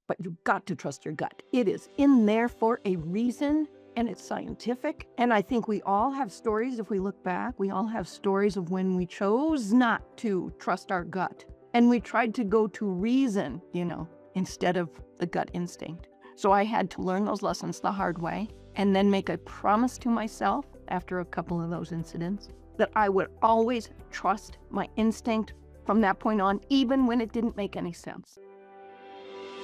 but you've got to trust your gut. It is in there for a reason, and it's scientific. And I think we all have stories. If we look back, we all have stories of when we chose not to trust our gut. And we tried to go to reason, instead of the gut instinct. So I had to learn those lessons the hard way and then make a promise to myself after a couple of those incidents that I would always trust my instinct from that point on, even when it didn't make any sense.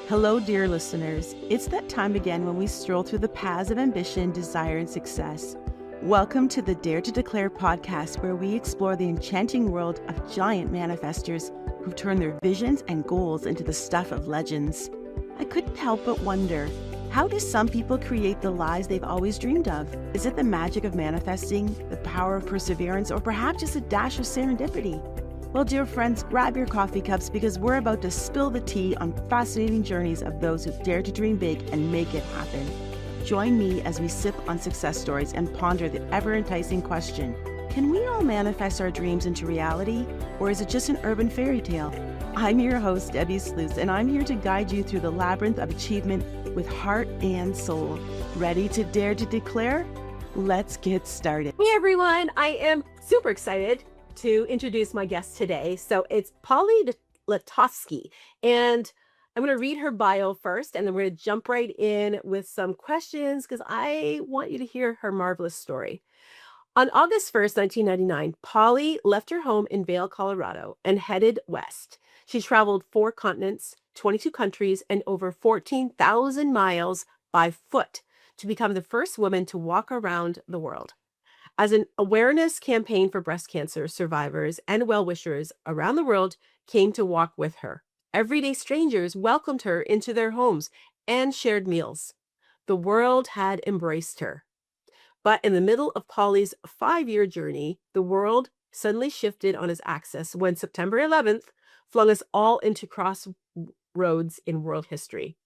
Hello, dear listeners. It's that time again when we stroll through the paths of ambition, desire, and success. Welcome to the Dare to Declare podcast, where we explore the enchanting world of giant manifestors who've turned their visions and goals into the stuff of legends. I couldn't help but wonder, how do some people create the lives they've always dreamed of? Is it the magic of manifesting, the power of perseverance, or perhaps just a dash of serendipity? Well, dear friends, grab your coffee cups because we're about to spill the tea on fascinating journeys of those who dare to dream big and make it happen. Join me as we sip on success stories and ponder the ever-enticing question, can we all manifest our dreams into reality, or is it just an urban fairy tale? I'm your host, Debbi Sluys, and I'm here to guide you through the labyrinth of achievement with heart and soul. Ready to dare to declare? Let's get started. Hey everyone, I am super excited to introduce my guest today. So it's Polly Letofsky, and I'm going to read her bio first, and then we're going to jump right in with some questions because I want you to hear her marvelous story. On August 1st, 1999, Polly left her home in Vail, Colorado, and headed west. She traveled 4 continents, 22 countries, and over 14,000 miles by foot to become the first woman to walk around the world. As an awareness campaign for breast cancer survivors and well-wishers around the world came to walk with her, everyday strangers welcomed her into their homes and shared meals. The world had embraced her. But in the middle of Polly's 5-year journey, the world suddenly shifted on its axis when September 11th flung us all into crossroads in world history.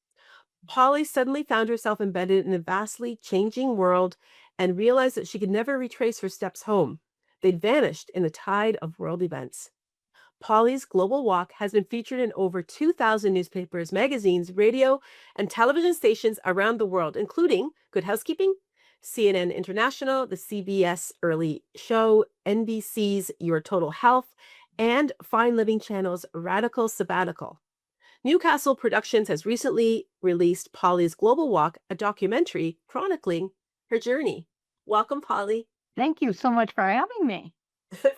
Polly suddenly found herself embedded in a vastly changing world and realized that she could never retrace her steps home. They'd vanished in the tide of world events. Polly's global walk has been featured in over 2,000 newspapers, magazines, radio, and television stations around the world, including Good Housekeeping, CNN International, the CBS Early Show, NBC's Your Total Health, and Fine Living Channel's Radical Sabbatical. Newcastle Productions has recently released Polly's Global Walk, a documentary chronicling her journey. Welcome, Polly. Thank you so much for having me.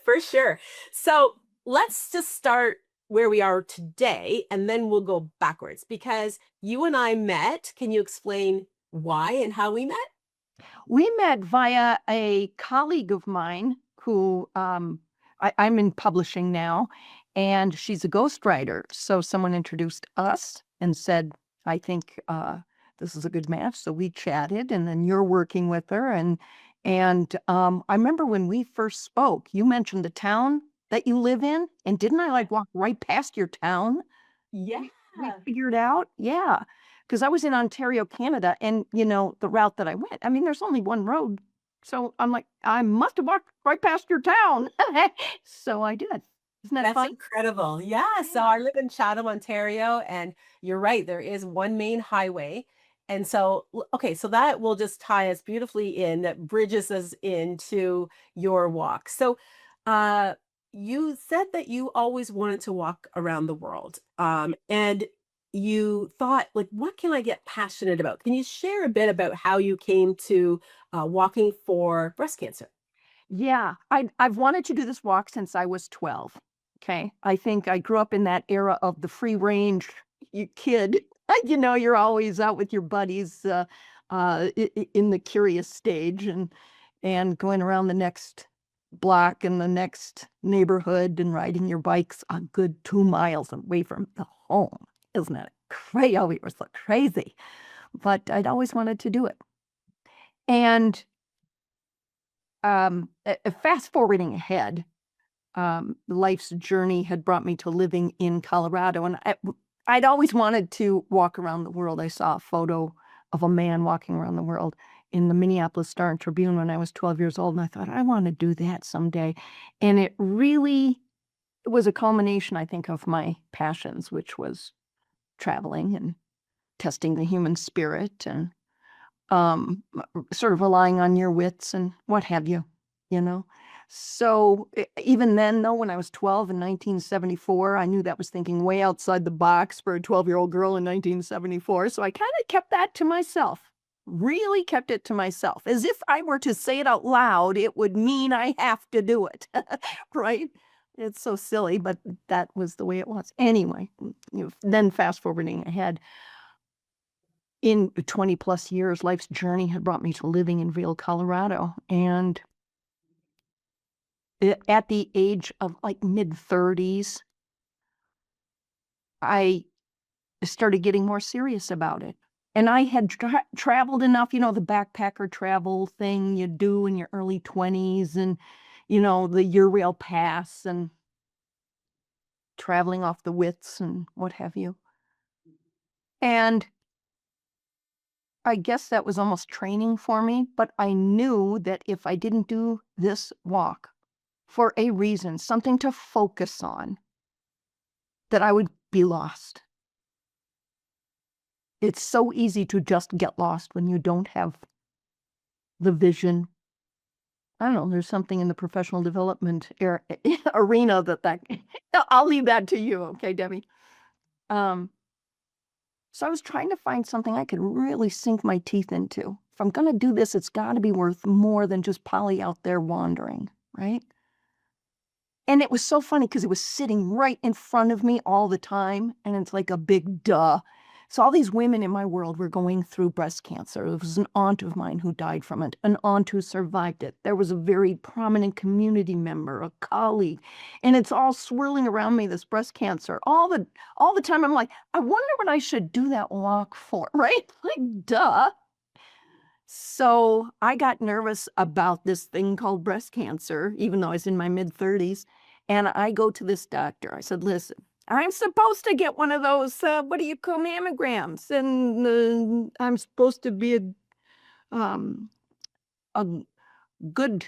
For sure. So let's just start where we are today, and then we'll go backwards because you and I met. Can you explain why and how we met? We met via a colleague of mine who I'm in publishing now, and she's a ghostwriter. So someone introduced us and said, I think this is a good match. So we chatted, and then you're working with her. And I remember when we first spoke, you mentioned the town that you live in. And didn't I walk right past your town? Yeah. We figured out. Yeah. Because I was in Ontario, Canada, and, the route that I went, I mean, there's only one road. So I'm like, I must have walked right past your town. So I did. Isn't that That's fun? incredible. Yeah. So I live in Chatham, Ontario, and you're right. There is one main highway. And so, okay, so that will just tie us beautifully in, that bridges us into your walk. So you said that you always wanted to walk around the world. And you thought, what can I get passionate about? Can you share a bit about how you came to walking for breast cancer? Yeah, I've wanted to do this walk since I was 12. Okay. I think I grew up in that era of the free range kid. You're always out with your buddies in the curious stage and going around the next block and the next neighborhood and riding your bikes a good 2 miles away from the home. Isn't that crazy? Oh, we were so crazy. But I'd always wanted to do it. And fast forwarding ahead, life's journey had brought me to living in Colorado, and I'd always wanted to walk around the world. I saw a photo of a man walking around the world in the Minneapolis Star and Tribune when I was 12 years old, and I thought, I want to do that someday. And it was a culmination, I think, of my passions, which was traveling and testing the human spirit and sort of relying on your wits and what have you, you know. So even then, though, when I was 12 in 1974, I knew that was thinking way outside the box for a 12-year-old girl in 1974. So I kind of kept that to myself, really kept it to myself. As if I were to say it out loud, it would mean I have to do it, right? It's so silly, but that was the way it was. Anyway, then fast forwarding ahead, in 20 plus years, life's journey had brought me to living in Vail, Colorado. And at the age of like mid-30s, I started getting more serious about it. And I had traveled enough, the backpacker travel thing you do in your early 20s and, the Eurail Pass and traveling off the wits and what have you. And I guess that was almost training for me, but I knew that if I didn't do this walk for a reason, something to focus on, that I would be lost. It's so easy to just get lost when you don't have the vision. I don't know, there's something in the professional development arena that I'll leave that to you, okay, Debbie? So I was trying to find something I could really sink my teeth into. If I'm going to do this, it's got to be worth more than just Polly out there wandering, right? And it was so funny because it was sitting right in front of me all the time. And it's like a big duh. So all these women in my world were going through breast cancer. There was an aunt of mine who died from it, an aunt who survived it. There was a very prominent community member, a colleague, and it's all swirling around me, this breast cancer. All the time I'm like, I wonder what I should do that walk for, right? Like, duh. So I got nervous about this thing called breast cancer, even though I was in my mid-30s. And I go to this doctor. I said, listen, I'm supposed to get one of those, what do you call mammograms? And I'm supposed to be a good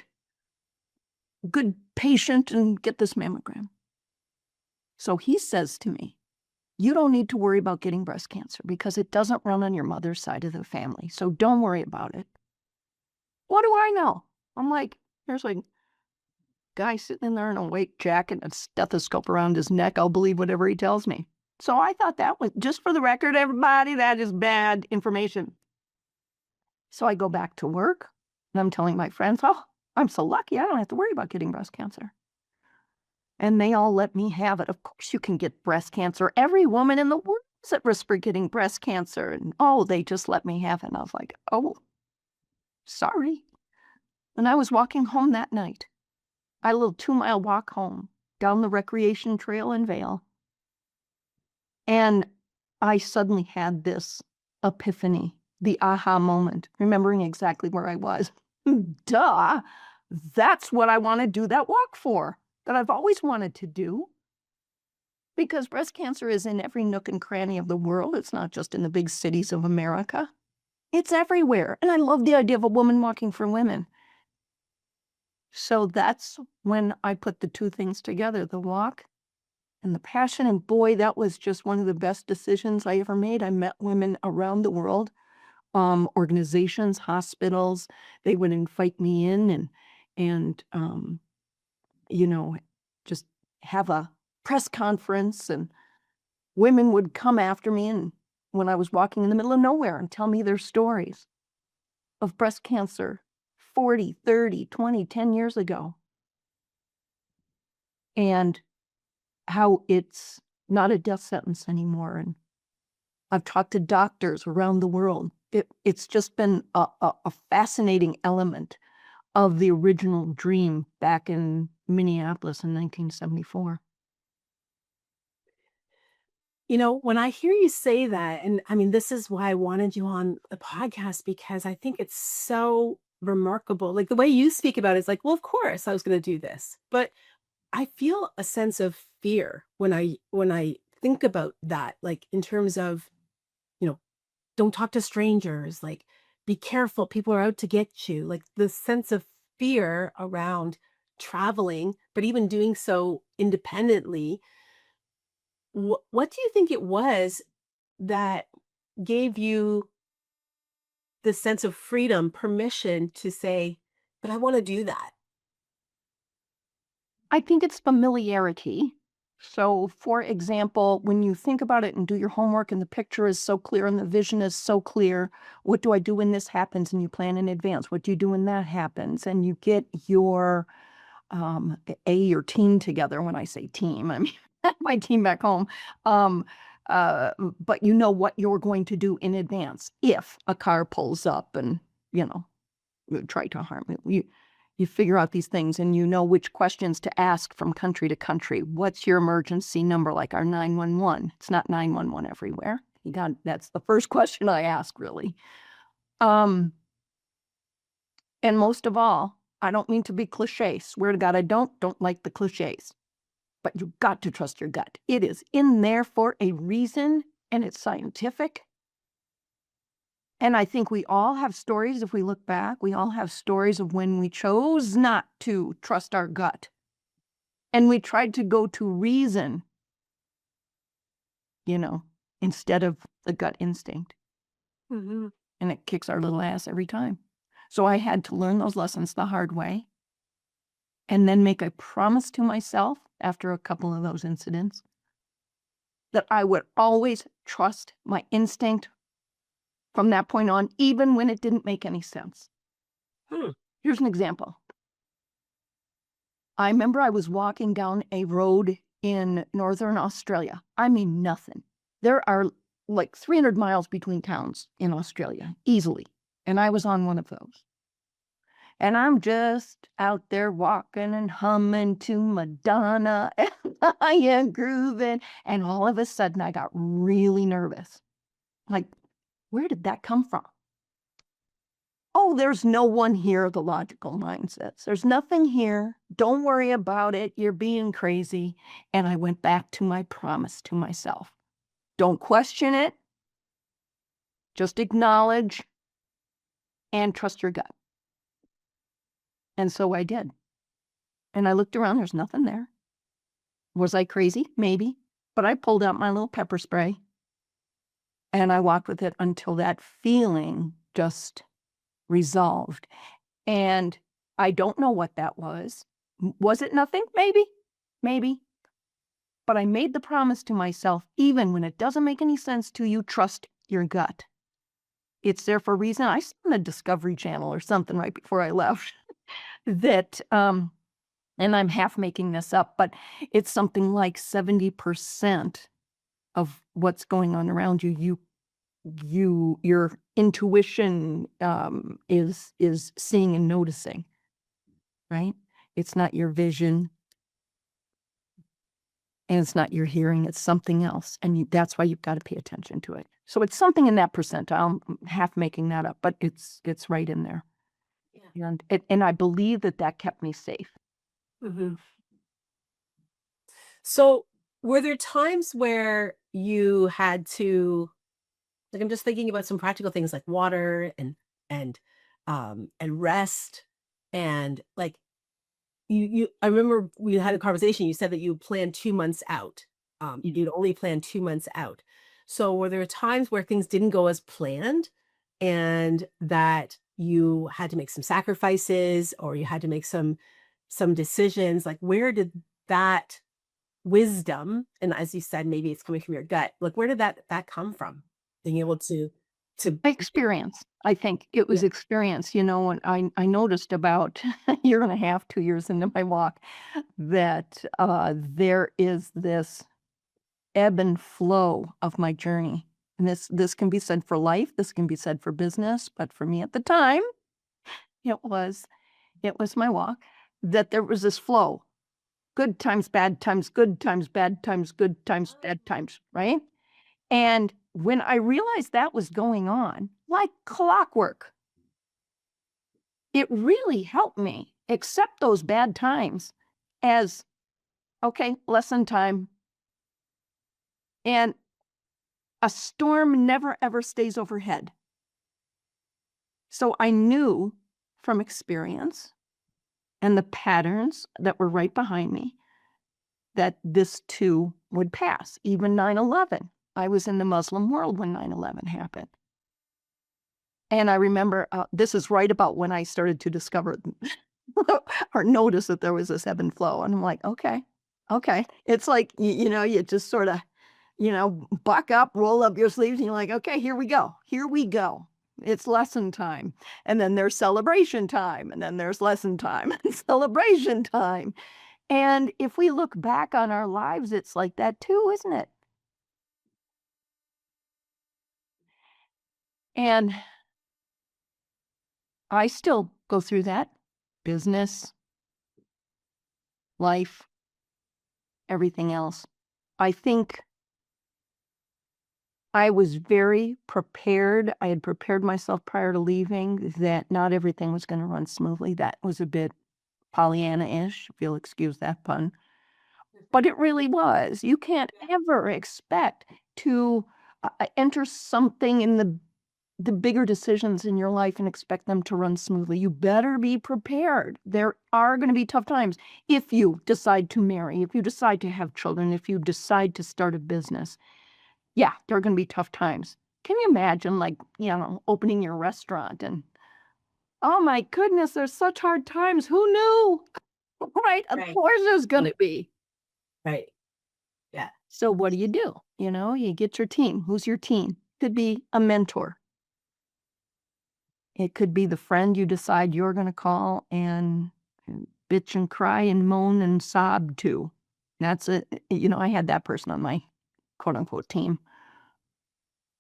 patient and get this mammogram. So he says to me, you don't need to worry about getting breast cancer because it doesn't run on your mother's side of the family. So don't worry about it. What do I know? I'm like, there's like guy sitting in there in a white jacket and a stethoscope around his neck. I'll believe whatever he tells me. So I thought that was, just for the record, everybody, that is bad information. So I go back to work and I'm telling my friends, oh, I'm so lucky. I don't have to worry about getting breast cancer. And they all let me have it. Of course you can get breast cancer. Every woman in the world is at risk for getting breast cancer. And they just let me have it. And I was like, oh, sorry. And I was walking home that night. I had a little 2-mile walk home down the recreation trail in Vail. And I suddenly had this epiphany, the aha moment, remembering exactly where I was. Duh, that's what I want to do that walk for, that I've always wanted to do. Because breast cancer is in every nook and cranny of the world. It's not just in the big cities of America. It's everywhere. And I love the idea of a woman walking for women. So that's when I put the two things together, the walk and the passion. And boy, that was just one of the best decisions I ever made. I met women around the world, organizations, hospitals. They would invite me in and just have a press conference, and women would come after me and when I was walking in the middle of nowhere and tell me their stories of breast cancer 40, 30, 20, 10 years ago. And how it's not a death sentence anymore. And I've talked to doctors around the world. It's just been a fascinating element of the original dream back in Minneapolis in 1974. When I hear you say that, and I mean, this is why I wanted you on the podcast, because I think it's so remarkable. Like the way you speak about it is like, well, of course I was going to do this. But I feel a sense of fear when I think about that, like in terms of, don't talk to strangers, like be careful, people are out to get you, like the sense of fear around traveling, but even doing so independently. What do you think it was that gave you the sense of freedom, permission to say, "But I wanna do that." I think it's familiarity. So, for example, when you think about it and do your homework and the picture is so clear and the vision is so clear, what do I do when this happens? And you plan in advance. What do you do when that happens? And you get your your team together. When I say team, I mean my team back home. Um, but you know what you're going to do in advance if a car pulls up and you know try to harm you. You figure out these things and you know which questions to ask from country to country. What's your emergency number, like our 911? It's not 911 everywhere. That's the first question I ask, really. Um, and most of all, I don't mean to be cliche. Swear to God, I don't like the cliches. But you got to trust your gut. It is in there for a reason, and it's scientific. And I think we all have stories, if we look back, we all have stories of when we chose not to trust our gut. And we tried to go to reason, you know, instead of the gut instinct. Mhm. And it kicks our little ass every time. So I had to learn those lessons the hard way and then make a promise to myself after a couple of those incidents that I would always trust my instinct from that point on, even when it didn't make any sense. Hmm. Here's an example. I remember I was walking down a road in northern Australia. I mean, nothing. There are like 300 miles between towns in Australia, easily. And I was on one of those. And I'm just out there walking and humming to Madonna, and I am grooving. And all of a sudden, I got really nervous. Like, where did that come from? Oh, there's no one here, the logical mind says. There's nothing here. Don't worry about it. You're being crazy. And I went back to my promise to myself. Don't question it. Just acknowledge and trust your gut. And so I did. And I looked around, there's nothing there. Was I crazy? Maybe. But I pulled out my little pepper spray and I walked with it until that feeling just resolved. And I don't know what that was. Was it nothing? Maybe. Maybe. But I made the promise to myself, even when it doesn't make any sense to you, trust your gut. It's there for a reason. I saw on the Discovery Channel or something right before I left that, and I'm half making this up, but it's something like 70% of what's going on around you, your intuition is seeing and noticing, right? It's not your vision and it's not your hearing, it's something else. And that's why you've got to pay attention to it. So it's something in that percentile. I'm half making that up, but it's right in there. Yeah. And I believe that kept me safe. Mhm. So, were there times where you had to, like, I'm just thinking about some practical things like water and rest and like you I remember we had a conversation, you said that you planned 2 months out. You'd only plan 2 months out. So were there times where things didn't go as planned and that you had to make some sacrifices or you had to make some decisions? Like where did that wisdom, and as you said, maybe it's coming from your gut, like where did that come from? Being able to Experience. I think it yeah. was experience, and I noticed about a year and a half, 2 years into my walk that, there is this ebb and flow of my journey. And this can be said for life, this can be said for business, but for me at the time, it was my walk, that there was this flow. Good times, bad times, good times, bad times, good times, bad times, right? And when I realized that was going on, like clockwork, it really helped me accept those bad times as, okay, lesson time. And a storm never ever stays overhead. So I knew from experience and the patterns that were right behind me that this too would pass, even 9/11. I was in the Muslim world when 9/11 happened. And I remember, this is right about when I started to discover or notice that there was this ebb and flow. And I'm like, okay, okay. It's like, you just sort of, buck up, roll up your sleeves, and you're like, okay, here we go. Here we go. It's lesson time. And then there's celebration time. And then there's lesson time and celebration time. And if we look back on our lives, it's like that too, isn't it? And I still go through that. Business, life, everything else. I think I was very prepared. I had prepared myself prior to leaving that not everything was going to run smoothly. That was a bit Pollyanna-ish, if you'll excuse that pun. But it really was. You can't ever expect to enter something in the bigger decisions in your life and expect them to run smoothly. You better be prepared. There are going to be tough times if you decide to marry, if you decide to have children, if you decide to start a business. Yeah, there are going to be tough times. Can you imagine, like, opening your restaurant and, oh my goodness, there's such hard times. Who knew? Right? Of Right. course there's going to be. Right. Yeah. So what do? You get your team. Who's your team? Could be a mentor. It could be the friend you decide you're going to call and bitch and cry and moan and sob to. That's it. I had that person on my quote unquote team.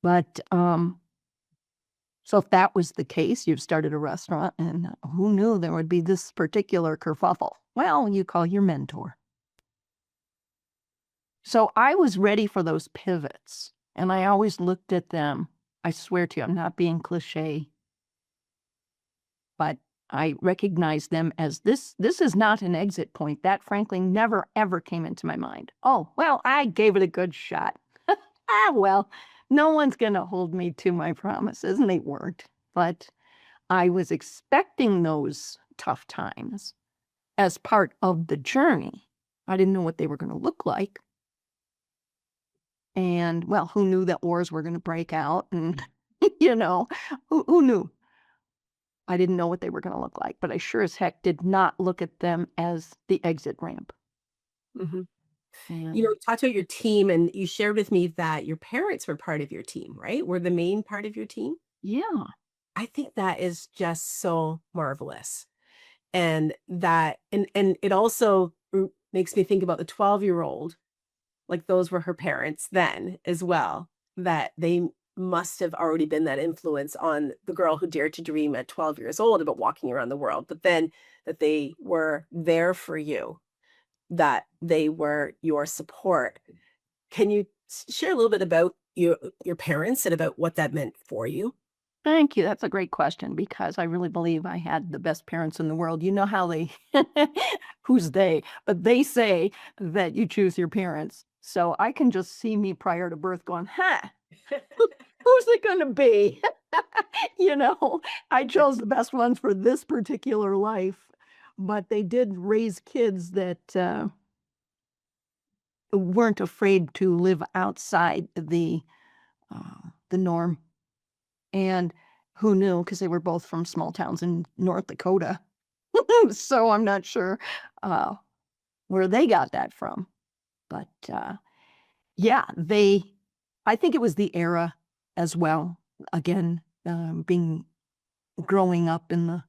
But so if that was the case, you've started a restaurant and who knew there would be this particular kerfuffle? Well, you call your mentor. So I was ready for those pivots and I always looked at them. I swear to you, I'm not being cliche, but I recognize them as this is not an exit point. That frankly never ever came into my mind. Oh, well, I gave it a good shot. Well, no one's going to hold me to my promises, and they weren't. But I was expecting those tough times as part of the journey. I didn't know what they were going to look like. And, well, who knew that wars were going to break out? And, who knew? I didn't know what they were going to look like, but I sure as heck did not look at them as the exit ramp. Mhm. And You talked about your team, and you shared with me that your parents were part of your team, right? Were the main part of your team? yeah, I think that is just so marvelous. And and it also makes me think about the 12-year-old, like those were her parents then as well, that they must have already been that influence on the girl who dared to dream at 12 years old about walking around the world, but then that they were there for you, that they were your support. Can you share a little bit about your parents and about what that meant for you? thank you. That's a great question because I really believe I had the best parents in the world. You know how they, who's they, but they say that you choose your parents. So I can just see me prior to birth going, who's it going to be? you know, I chose the best ones for this particular life, but they did raise kids that weren't afraid to live outside the norm. And who knew? Because they were both from small towns in North Dakota. So I'm not sure uh, where they got that from. But yeah, I think it was the era as well. Again, growing up in the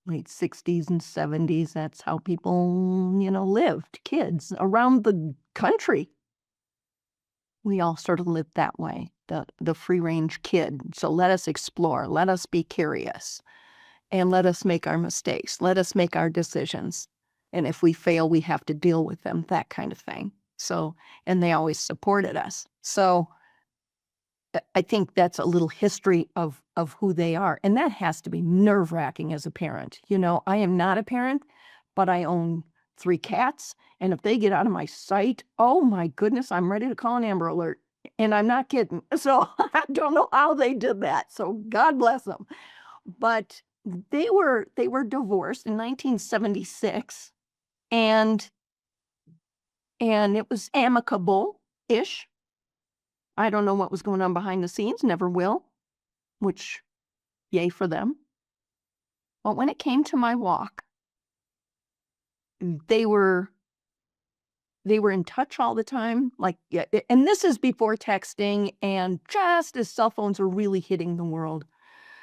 late 60s and 70s, that's how people, lived. Kids around the country. We all sort of lived that way, the free range kid. So let us explore, let us be curious, and let us make our mistakes. Let us make our decisions. And if we fail, we have to deal with them, that kind of thing. So, and they always supported us. So I think that's a little history of who they are. And that has to be nerve-wracking as a parent. I am not a parent, but I own 3 cats. And if they get out of my sight, oh my goodness, I'm ready to call an Amber Alert. And I'm not kidding. So I don't know how they did that. So God bless them. But they were divorced in 1976. And it was amicable-ish. I don't know what was going on behind the scenes, never will, which yay for them. But when it came to my walk, they were in touch all the time, like, yeah, and this is before texting and just as cell phones were really hitting the world.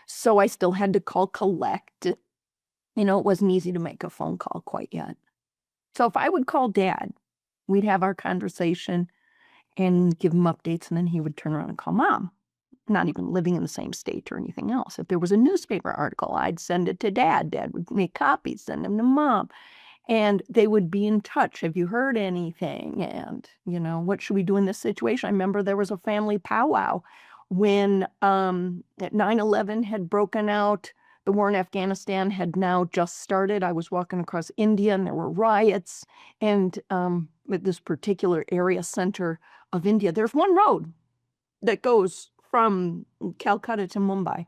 So I still had to call collect. You know, it wasn't easy to make a phone call quite yet. So if I would call dad, we'd have our conversation and give him updates, and then he would turn around and call mom, not even living in the same state or anything else. If there was a newspaper article, I'd send it to dad. Dad would make copies, send them to mom. And they would be in touch. Have you heard anything? And, you know, what should we do in this situation? I remember there was a family powwow when at 9/11 had broken out. The war in Afghanistan had now just started. I was walking across India and there were riots. And at this particular area center of India, there's one road that goes from Calcutta to Mumbai.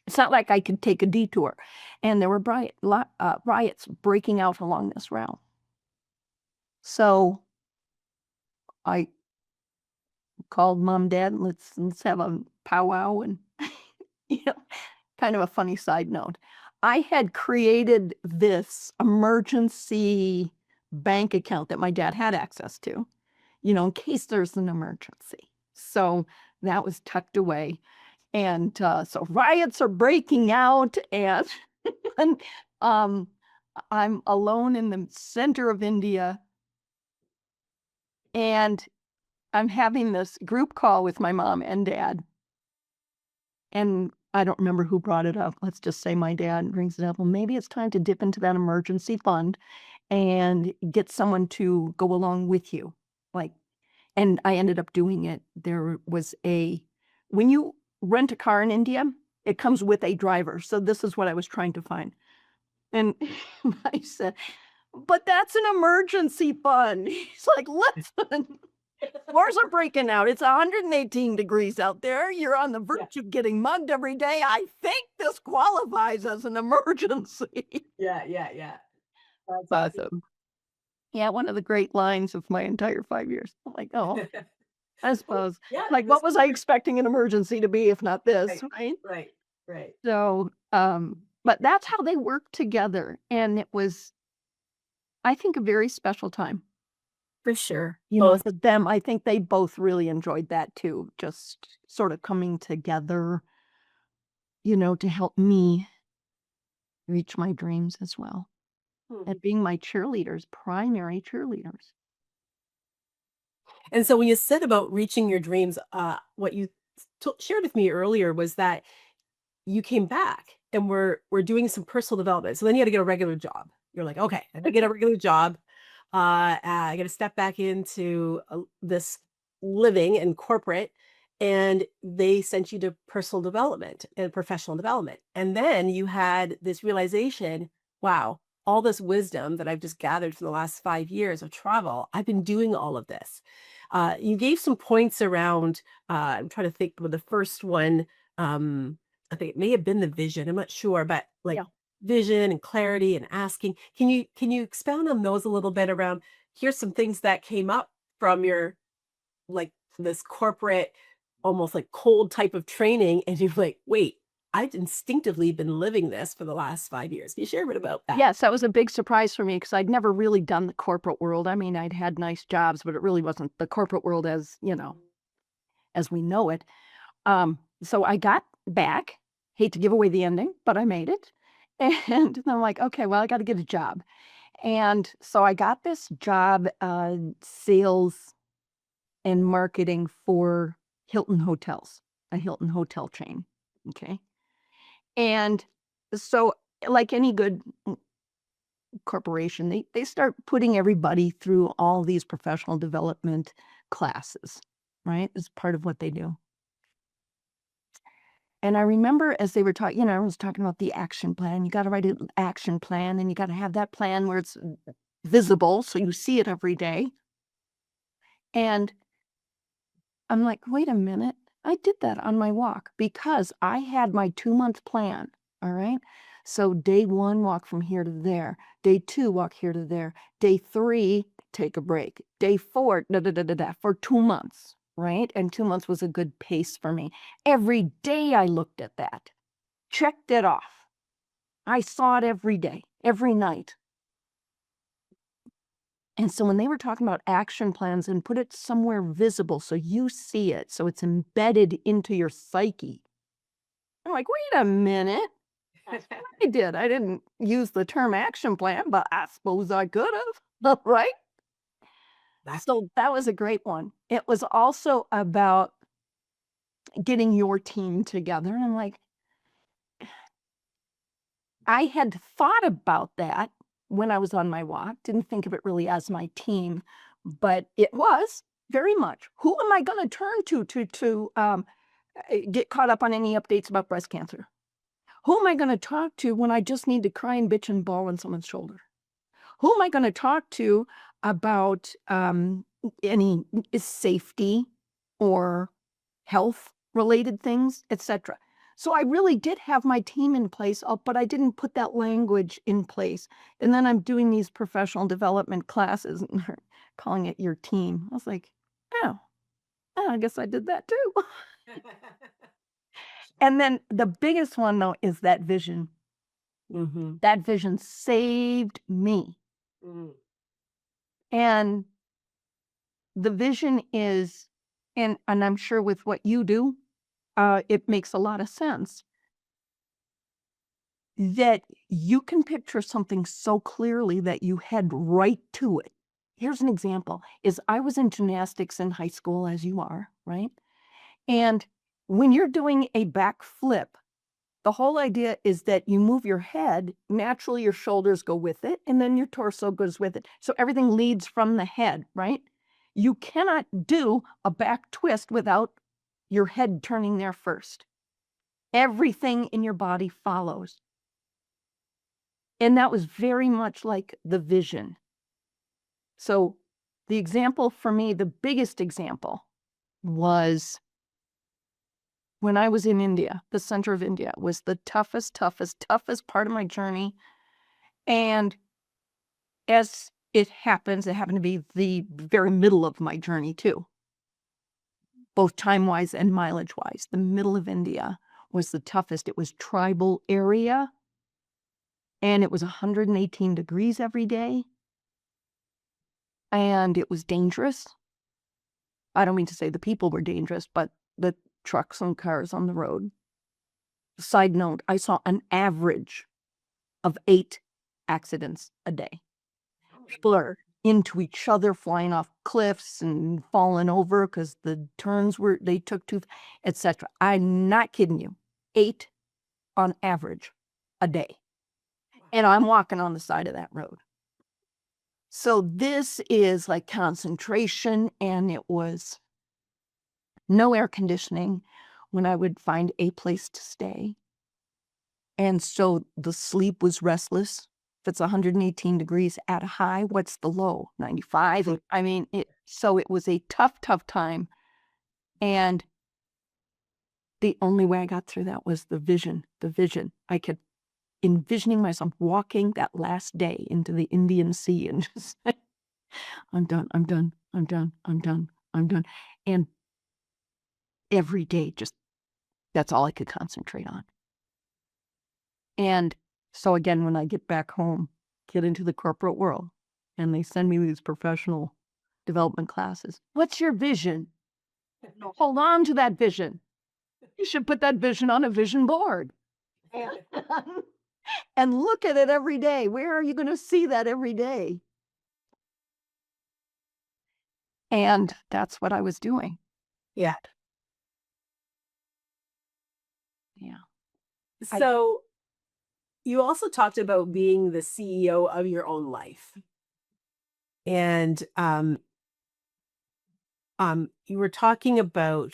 It's not like I could take a detour. And there were riots breaking out along this route. So I called mom, dad, let's have a powwow. And, you know, kind of a funny side note. I had created this emergency bank account that my dad had access to, you know, in case there's an emergency. So that was tucked away. And so riots are breaking out, and, and I'm alone in the center of India, and I'm having this group call with my mom and dad. And I don't remember who brought it up. Let's just say my dad brings it up. Well, maybe it's time to dip into that emergency fund and get someone to go along with you. Like, and I ended up doing it. There was when you rent a car in India, it comes with a driver. So this is what I was trying to find. And I said, but that's an emergency fund. He's like, listen, wars are breaking out. It's 118 degrees out there. You're on the verge of getting mugged every day. I think this qualifies as an emergency. Yeah. That's Awesome. Yeah, one of the great lines of my entire 5 years. I'm like, oh, I suppose. Yeah, Like, what was I expecting an emergency to be if not this, right? right. So, but that's how they worked together. And it was, I think, a very special time. For sure. You know, for them, I think they both really enjoyed that too. Just sort of coming together, you know, to help me reach my dreams as well. And being my cheerleaders, primary cheerleaders. And so when you said about reaching your dreams, what you shared with me earlier was that you came back and we're doing some personal development. So then you had to get a regular job. You're like, okay, I gotta get a regular job. I got to step back into this living and corporate, and they sent you to personal development and professional development. And then you had this realization, wow, all this wisdom that I've just gathered from the last 5 years of travel, I've been doing all of this. You gave some points around, I'm trying to think of the first one. I think it may have been the vision. I'm not sure, but like Yeah. vision and clarity and asking. Can you expound on those a little bit around here's some things that came up from your like this corporate, almost like cold type of training, and you're like, wait, I've instinctively been living this for the last 5 years. Can you share a bit about that? Yes, that was a big surprise for me because I'd never really done the corporate world. I mean, I'd had nice jobs, but it really wasn't the corporate world as, you know, as we know it. So I got back, hate to give away the ending, but I made it. And I'm like, okay, well, I got to get a job. And so I got this job, sales and marketing for Hilton Hotels, a Hilton hotel chain. Okay. And so, like any good corporation, they start putting everybody through all these professional development classes, right? It's part of what they do. And I remember as they were talking, you know, I was talking about the action plan. You got to write an action plan and you got to have that plan where it's visible so you see it every day. And I'm like, wait a minute. I did that on my walk because I had my 2-month plan. All right. So day 1, walk from here to there. Day 2, walk here to there. Day 3, take a break. Day 4, for 2 months. right? And 2 months was a good pace for me. Every day I looked at that, checked it off. I saw it every day, every night. And so when they were talking about action plans and put it somewhere visible so you see it, so it's embedded into your psyche, I'm like, wait a minute. That's what I did. I didn't use the term action plan, but I suppose I could have, right? That's So that was a great one. It was also about getting your team together. And I'm like, I had thought about that when I was on my walk, didn't think of it really as my team, but it was very much. Who am I going to turn to get caught up on any updates about breast cancer? Who am I going to talk to when I just need to cry and bitch and bawl on someone's shoulder? Who am I going to talk to about any safety or health related things, etc.? So I really did have my team in place, but I didn't put that language in place. And then I'm doing these professional development classes and they're calling it your team. I was like, oh, I guess I did that too. And then the biggest one, though, is that vision. Mm-hmm. That vision saved me. Mm. And the vision is, and I'm sure with what you do, it makes a lot of sense that you can picture something so clearly that you head right to it. Here's an example, is I was in gymnastics in high school, as you are, right? And when you're doing a back flip, the whole idea is that you move your head, naturally your shoulders go with it, and then your torso goes with it. So everything leads from the head, right? You cannot do a back twist without your head turning there first. Everything in your body follows. And that was very much like the vision. So the example for me, the biggest example was when I was in India. The center of India was the toughest part of my journey. And as it happened to be the very middle of my journey too, both time-wise and mileage-wise. The middle of India was the toughest. It was tribal area, and it was 118 degrees every day, and it was dangerous. I don't mean to say the people were dangerous, but the trucks and cars on the road. Side note, I saw an average of 8 accidents a day. People are into each other, flying off cliffs and falling over because the turns they took too, etc. I'm not kidding you. 8 on average a day. And I'm walking on the side of that road. So this is like concentration, and it was no air conditioning when I would find a place to stay. And so the sleep was restless. If it's 118 degrees at a high, what's the low? 95. I mean, so it was a tough time. And the only way I got through that was the vision. I kept envisioning myself walking that last day into the Indian Sea and just, I'm done. And every day, just, that's all I could concentrate on. And so again, when I get back home, get into the corporate world, and they send me these professional development classes. What's your vision? Hold on to that vision. You should put that vision on a vision board. And look at it every day. Where are you going to see that every day? And that's what I was doing. Yeah. Yeah. So you also talked about being the CEO of your own life. And you were talking about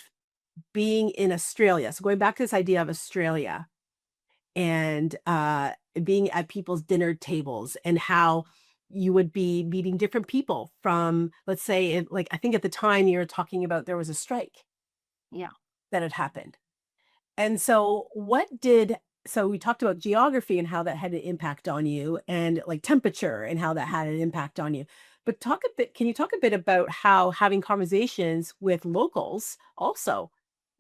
being in Australia. So going back to this idea of Australia and being at people's dinner tables and how you would be meeting different people from, let's say, like I think at the time you were talking about there was a strike. Yeah. That had happened. And so so we talked about geography and how that had an impact on you, and like temperature and how that had an impact on you. But can you talk a bit about how having conversations with locals also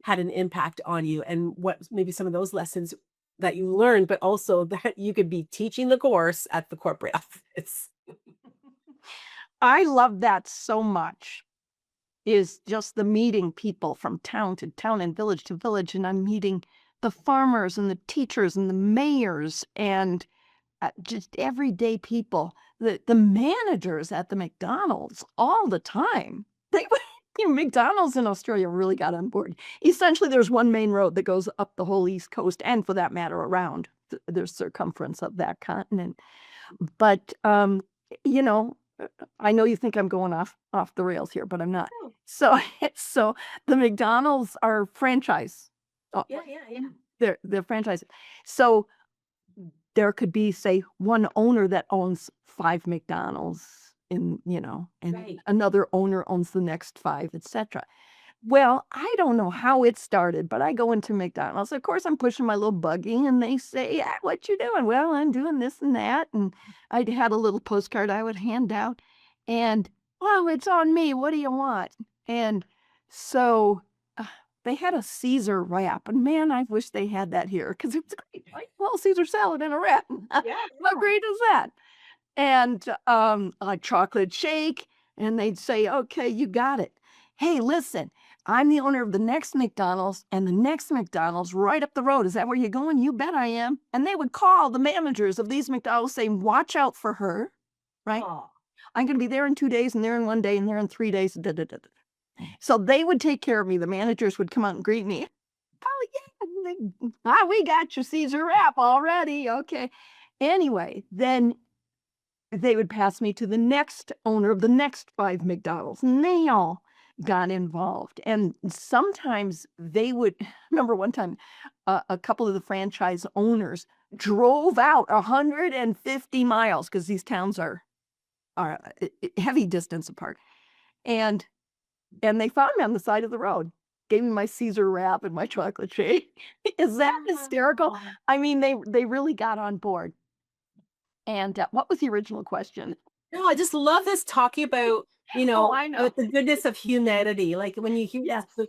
had an impact on you and what maybe some of those lessons that you learned, but also that you could be teaching the course at the corporate office? I love that so much, is just the meeting people from town to town and village to village, and I'm meeting the farmers and the teachers and the mayors and just everyday people, the managers at the McDonald's all the time. They would McDonald's in Australia really got on board. Essentially, there's one main road that goes up the whole East Coast and, for that matter, around the circumference of that continent. But, you know, I know you think I'm going off the rails here, but I'm not. Oh, So so the McDonald's are franchise. Uh, yeah, yeah, yeah. they're franchise. So there could be, say, one owner that owns 5 McDonald's and Right. another owner owns the next 5, etcetera. Well, I don't know how it started, but I go into McDonald's. Of course, I'm pushing my little buggy, and they say, "Yeah, what you doing?" "Well, I'm doing this and that," and I had a little postcard I would hand out, and, "Oh, it's on me. What do you want?" And so, uh, they had a Caesar wrap, and man, I wish they had that here because it's great, right? Well, Caesar salad in a wrap. Yeah, How yeah. great is that? And, a chocolate shake, and they'd say, "Okay, you got it. Hey, listen, I'm the owner of the next McDonald's and the next McDonald's right up the road. Is that where you're going?" "You bet I am." And they would call the managers of these McDonald's saying, "Watch out for her," right? Oh, "I'm gonna be there in 2 days, and there in 1 day, and there in 3 days, da, da, da, da." So they would take care of me. The managers would come out and greet me. "Oh, yeah, we got your Caesar wrap already, okay." Anyway, then they would pass me to the next owner of the next 5 McDonald's, and they all got involved, and sometimes they would remember one time, a couple of the franchise owners drove out 150 miles because these towns are heavy distance apart, and they found me on the side of the road, gave me my Caesar wrap and my chocolate shake. Is that hysterical? wow. I mean, they really got on board, and, what was the original question? No, I just love this talking about, Oh, I know. the goodness of humanity. Like when you hear Yes. the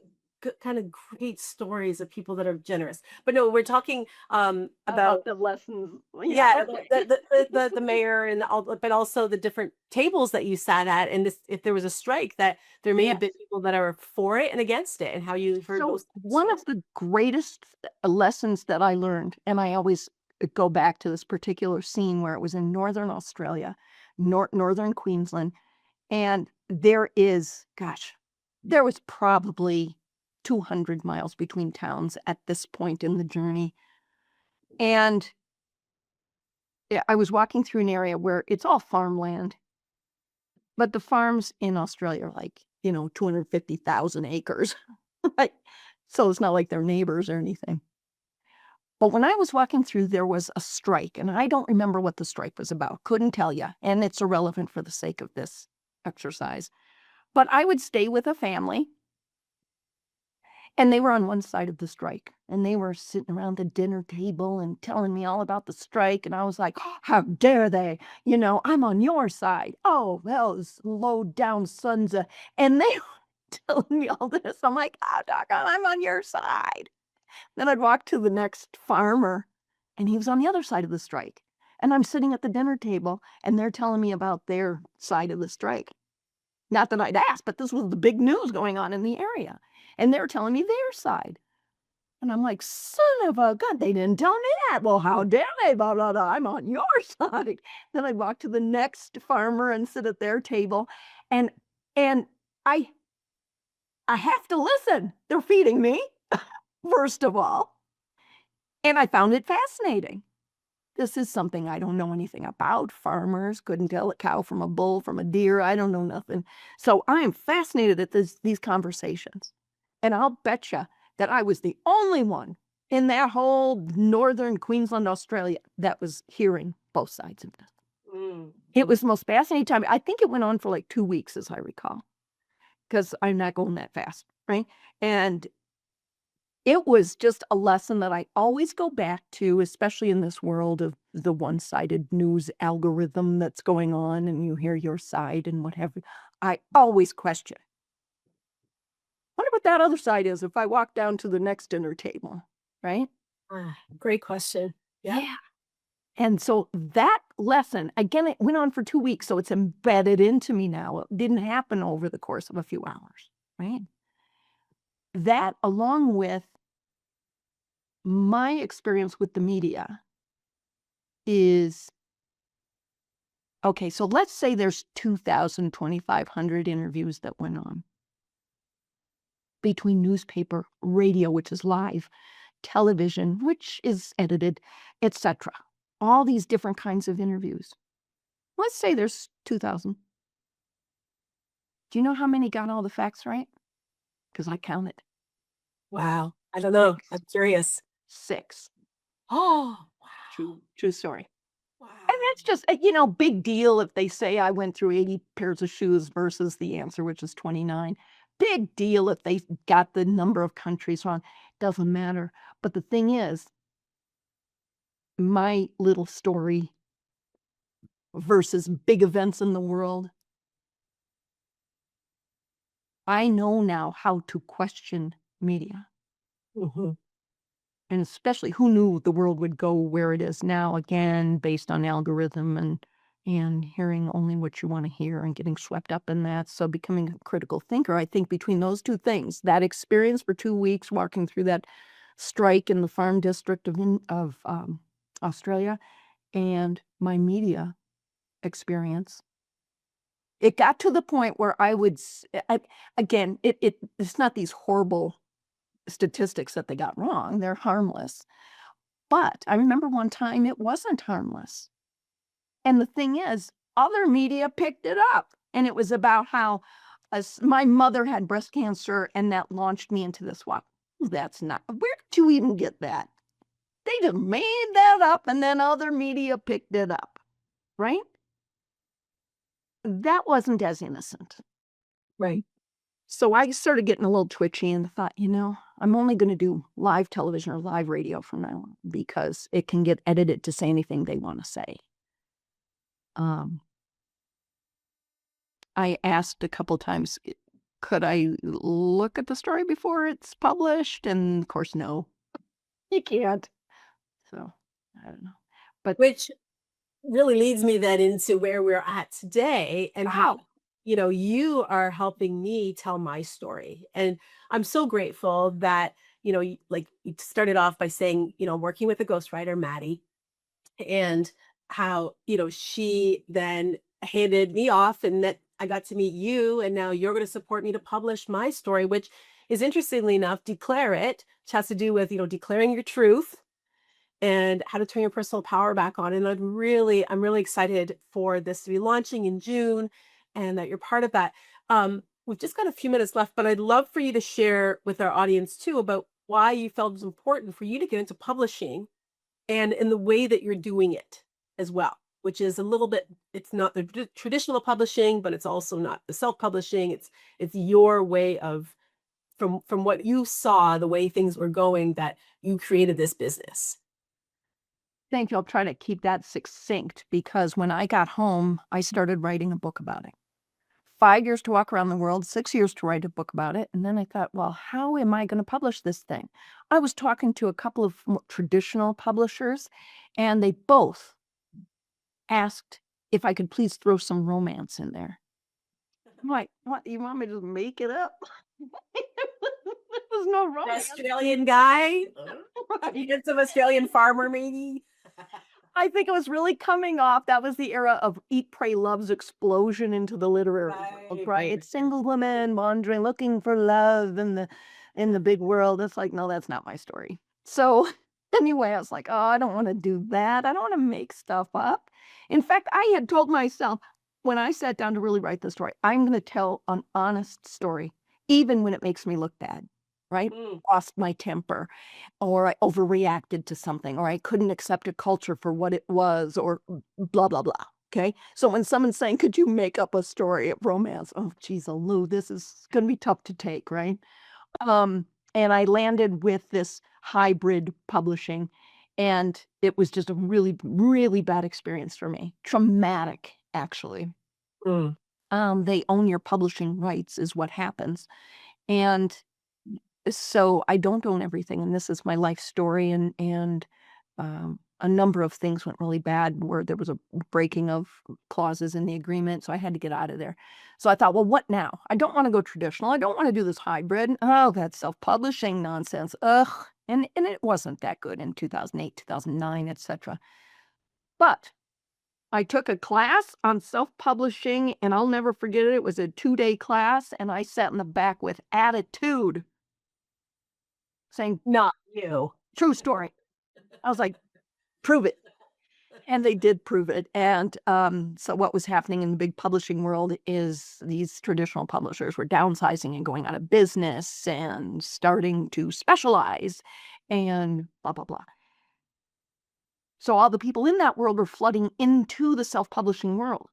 kind of great stories of people that are generous. But no, we're talking about About the lessons. Well, yeah, yeah, okay. the mayor and all, but also the different tables that you sat at, and this if there was a strike, that there may have been Yes. people that are for it and against it, and how you heard So those one stories. of the greatest lessons that I learned, and I always go back to this particular scene where it was in Northern Australia, Northern Queensland, and there was probably 200 miles between towns at this point in the journey. And yeah, I was walking through an area where it's all farmland, but the farms in Australia are like, 250,000 acres. Right? So it's not like they're neighbors or anything. But when I was walking through, there was a strike, and I don't remember what the strike was about. Couldn't tell you, and it's irrelevant for the sake of this exercise. But I would stay with a family, and they were on one side of the strike, and they were sitting around the dinner table and telling me all about the strike, and I was like, "How dare they? I'm on your side." "Oh, well, those low down sons of," and they were telling me all this. I'm like, "Oh, doggone, I'm on your side." Then I'd walk to the next farmer, and he was on the other side of the strike, and I'm sitting at the dinner table, and they're telling me about their side of the strike. Not that I'd asked, but this was the big news going on in the area, and they were telling me their side, and I'm like, "Son of a gun, they didn't tell me that. Well, how dare they, blah, blah, blah, I'm on your side." Then I'd walk to the next farmer and sit at their table, and and I I have to listen. They're feeding me, first of all, and I found it fascinating. This is something I don't know anything about. Farmers couldn't tell a cow from a bull, from a deer. I don't know nothing. So I am fascinated at these conversations. And I'll bet you that I was the only one in that whole northern Queensland, Australia, that was hearing both sides of this. Mm. It was the most fascinating time. I think it went on for like 2 weeks, as I recall, because I'm not going that fast, right? And it was just a lesson that I always go back to, especially in this world of the one-sided news algorithm that's going on, and you hear your side and what have you. I always question, wonder what that other side is if I walk down to the next dinner table, right? Great question. Yep. Yeah. And so that lesson, again, it went on for 2 weeks, so it's embedded into me now. It didn't happen over the course of a few hours, right? That, along with my experience with the media, is okay, so let's say there's 2,000, 2,500 interviews that went on between newspaper, radio, which is live, television, which is edited, etc. All these different kinds of interviews. Let's say there's 2,000. Do you know how many got all the facts right? Because I counted. Wow. I don't know. 6. I'm curious. 6. Oh, wow. True story. Wow. And that's just, big deal if they say I went through 80 pairs of shoes versus the answer, which is 29. Big deal if they got the number of countries wrong. Doesn't matter. But the thing is, my little story versus big events in the world, I know now how to question media. Mhm. And especially who knew the world would go where it is now, again, based on algorithm and hearing only what you want to hear and getting swept up in that. So becoming a critical thinker, I think between those two things, that experience for 2 weeks walking through that strike in the farm district of Australia and my media experience, it got to the point where I would again, it's not these horrible statistics that they got wrong. They're harmless. But I remember one time it wasn't harmless. And the thing is, other media picked it up. And it was about how my mother had breast cancer, and that launched me into this. Wow, that's not, where did you even get that? They just made that up, and then other media picked it up, right? That wasn't as innocent. Right. So I started getting a little twitchy and thought, I'm only going to do live television or live radio from now on because it can get edited to say anything they want to say. I asked a couple times, could I look at the story before it's published? And of course, no, you can't. So I don't know. But Which really leads me then into where we're at today and how, wow, you are helping me tell my story. And I'm so grateful that, you started off by saying, working with a ghostwriter, Maddie, and how, she then handed me off and that I got to meet you. And now you're going to support me to publish my story, which is interestingly enough, Declare It, which has to do with, declaring your truth and how to turn your personal power back on. And I'm really excited for this to be launching in June and that you're part of that. We've just got a few minutes left, but I'd love for you to share with our audience too about why you felt it was important for you to get into publishing and in the way that you're doing it as well, which is a little bit, it's not the traditional publishing, but it's also not the self-publishing. It's your way of, from what you saw, the way things were going, that you created this business. thank you. I'll try to keep that succinct because when I got home, I started writing a book about it. 5 years to walk around the world, 6 years to write a book about it. And then I thought, well, how am I going to publish this thing? I was talking to a couple of traditional publishers, and they both asked if I could please throw some romance in there. I'm like, what? You want me to just make it up? There's no An romance. Australian guy? Right. You get some Australian farmer, maybe? I think it was really coming off. That was the era of Eat, Pray, Love's explosion into the literary world, right? It's single women wandering, looking for love in the big world. It's like, no, that's not my story. So anyway, I was like, oh, I don't want to do that. I don't want to make stuff up. In fact, I had told myself when I sat down to really write the story, I'm going to tell an honest story, even when it makes me look bad, right? Mm. Lost my temper, or I overreacted to something, or I couldn't accept a culture for what it was, or blah, blah, blah. Okay. So when someone's saying, could you make up a story of romance? Oh, geez, oh, Lou, this is going to be tough to take, right? And I landed with this hybrid publishing, and it was just a really, really bad experience for me. Traumatic, actually. Mm. They own your publishing rights is what happens. And so I don't own everything, and this is my life story, and a number of things went really bad where there was a breaking of clauses in the agreement, so I had to get out of there. So I thought, well, what now? I don't want to go traditional. I don't want to do this hybrid. Oh, that self-publishing nonsense. Ugh. And it wasn't that good in 2008, 2009, etc. But I took a class on self-publishing, and I'll never forget it. It was a 2-day class, and I sat in the back with attitude saying, Not you. true story. I was like, prove it. And they did prove it. And so what was happening in the big publishing world is these traditional publishers were downsizing and going out of business and starting to specialize and blah, blah, blah. So all the people in that world were flooding into the self-publishing world.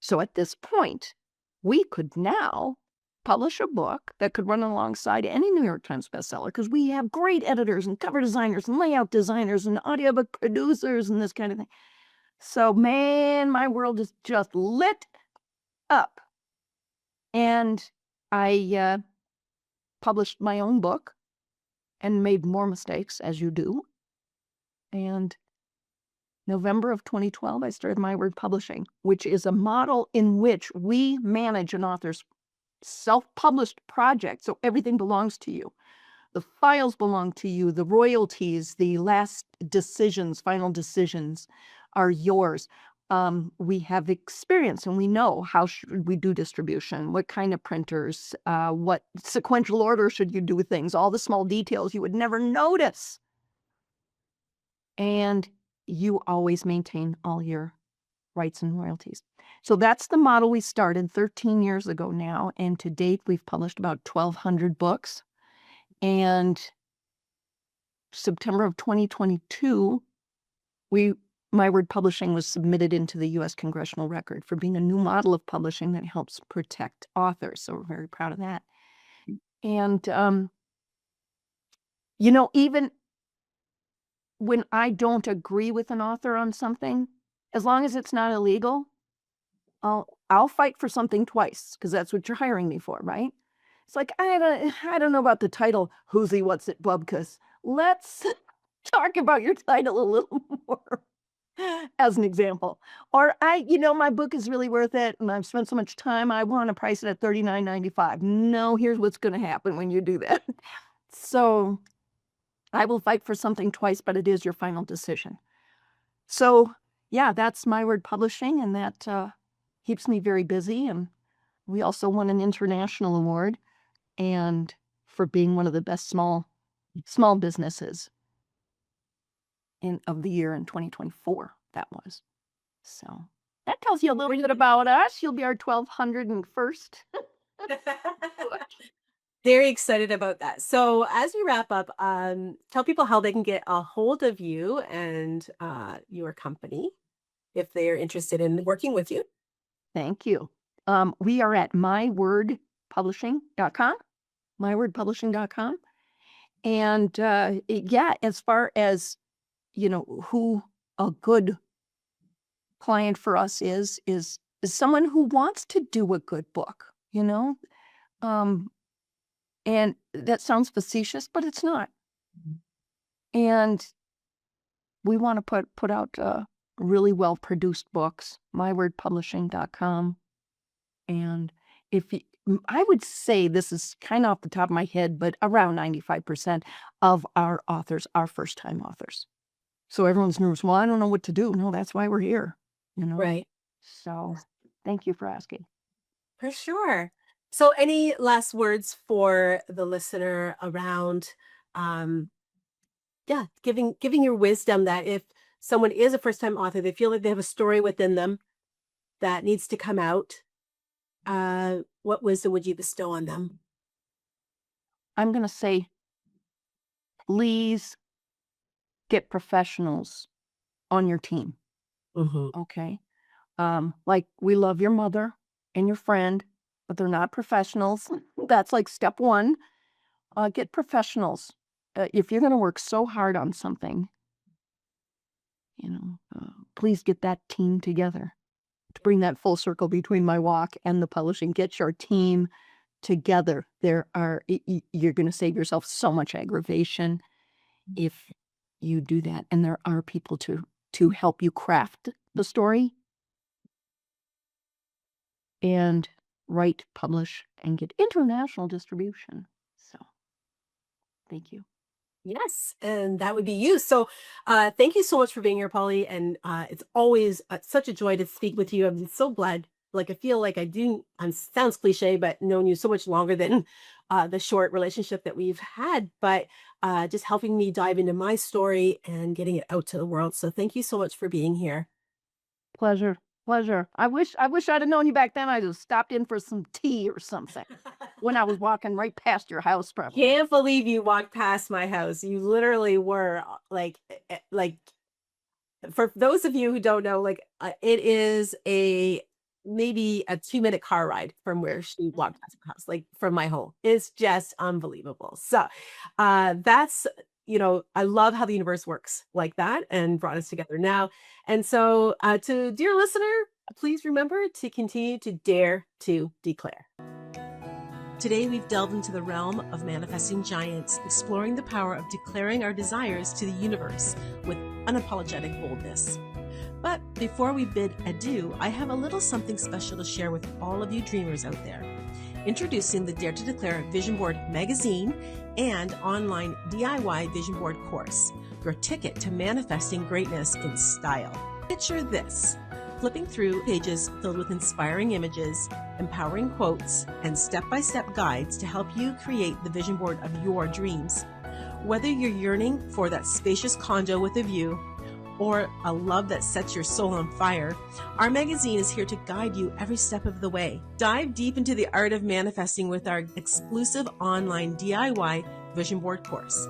So at this point, we could now publish a book that could run alongside any New York Times bestseller because we have great editors and cover designers and layout designers and audiobook producers and this kind of thing. So, man, my world is just lit up. And I published my own book and made more mistakes, as you do. And November of 2012, I started My Word Publishing, which is a model in which we manage an author's self-published project, so everything belongs to you. The files belong to you. The royalties, the last decisions, final decisions are yours. We have experience and we know how should we do distribution, what kind of printers, what sequential order should you do things, all the small details you would never notice. And you always maintain all your rights and royalties. So that's the model we started 13 years ago now, and to date we've published about 1,200 books. And September of 2022, My Word Publishing was submitted into the U.S. Congressional Record for being a new model of publishing that helps protect authors. So we're very proud of that. And even when I don't agree with an author on something, as long as it's not illegal, I'll fight for something twice because that's what you're hiring me for, right? It's like, I don't know about the title, Who's He, What's It, Bubkus. Let's talk about your title a little more, as an example. Or my book is really worth it and I've spent so much time, I want to price it at $39.95. No, here's what's going to happen when you do that. So I will fight for something twice, but it is your final decision. So yeah, that's My Word Publishing, and that keeps me very busy. And we also won an international award and for being one of the best small businesses of the year in 2024. That was. So that tells you a little bit about us. You'll be our 1,201st. Very excited about that. So as we wrap up, tell people how they can get a hold of you and your company if they are interested in working with you. Thank you. We are at mywordpublishing.com, mywordpublishing.com. And as far as, who a good client for us is someone who wants to do a good book, and that sounds facetious, but it's not. And we want to put out really well-produced books, mywordpublishing.com. And I would say, this is kind of off the top of my head, but around 95% of our authors are first-time authors. So everyone's nervous. Well, I don't know what to do. No, that's why we're here, Right. So thank you for asking. For sure. So any last words for the listener around, giving your wisdom that if someone is a first-time author, they feel like they have a story within them that needs to come out, what wisdom would you bestow on them? I'm going to say, please get professionals on your team. Okay. Like, we love your mother and your friend, but they're not professionals. That's like step one. Get professionals. If you're going to work so hard on something, please get that team together. To bring that full circle between my walk and the publishing, get your team together. You're going to save yourself so much aggravation if you do that. And there are people to help you craft the story and write, publish, and get international distribution. So, thank you. Yes, and that would be you. So, thank you so much for being here, Polly. And it's always such a joy to speak with you. I'm so glad. Like, I feel like sounds cliche, but known you so much longer than the short relationship that we've had. But just helping me dive into my story and getting it out to the world. So, thank you so much for being here. Pleasure. I wish I'd have known you back then. I'd have stopped in for some tea or something when I was walking right past your house, probably. Can't believe you walked past my house. You literally were like, for those of you who don't know, it is maybe a 2-minute car ride from where she walked past her house, like from my home. It's just unbelievable. So, that's, I love how the universe works like that and brought us together now. And so, to dear listener, please remember to continue to dare to declare. Today, we've delved into the realm of manifesting giants, exploring the power of declaring our desires to the universe with unapologetic boldness. But before we bid adieu, I have a little something special to share with all of you dreamers out there. Introducing the Dare to Declare Vision Board magazine and online DIY Vision Board course, your ticket to manifesting greatness in style. Picture this: flipping through pages filled with inspiring images, empowering quotes, and step-by-step guides to help you create the vision board of your dreams. Whether you're yearning for that spacious condo with a view, or a love that sets your soul on fire, our magazine is here to guide you every step of the way. Dive deep into the art of manifesting with our exclusive online DIY vision board course.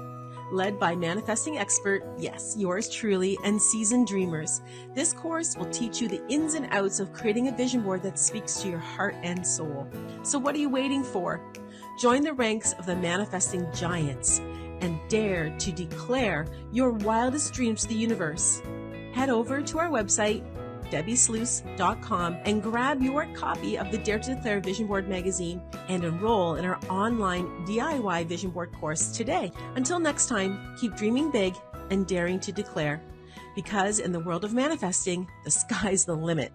Led by manifesting expert, yes, yours truly, and seasoned dreamers, this course will teach you the ins and outs of creating a vision board that speaks to your heart and soul. So what are you waiting for? Join the ranks of the manifesting giants and dare to declare your wildest dreams to the universe. Head over to our website, debbisluys.com, and grab your copy of the Dare to Declare Vision Board magazine and enroll in our online DIY Vision Board course today. Until next time, keep dreaming big and daring to declare, because in the world of manifesting, the sky's the limit.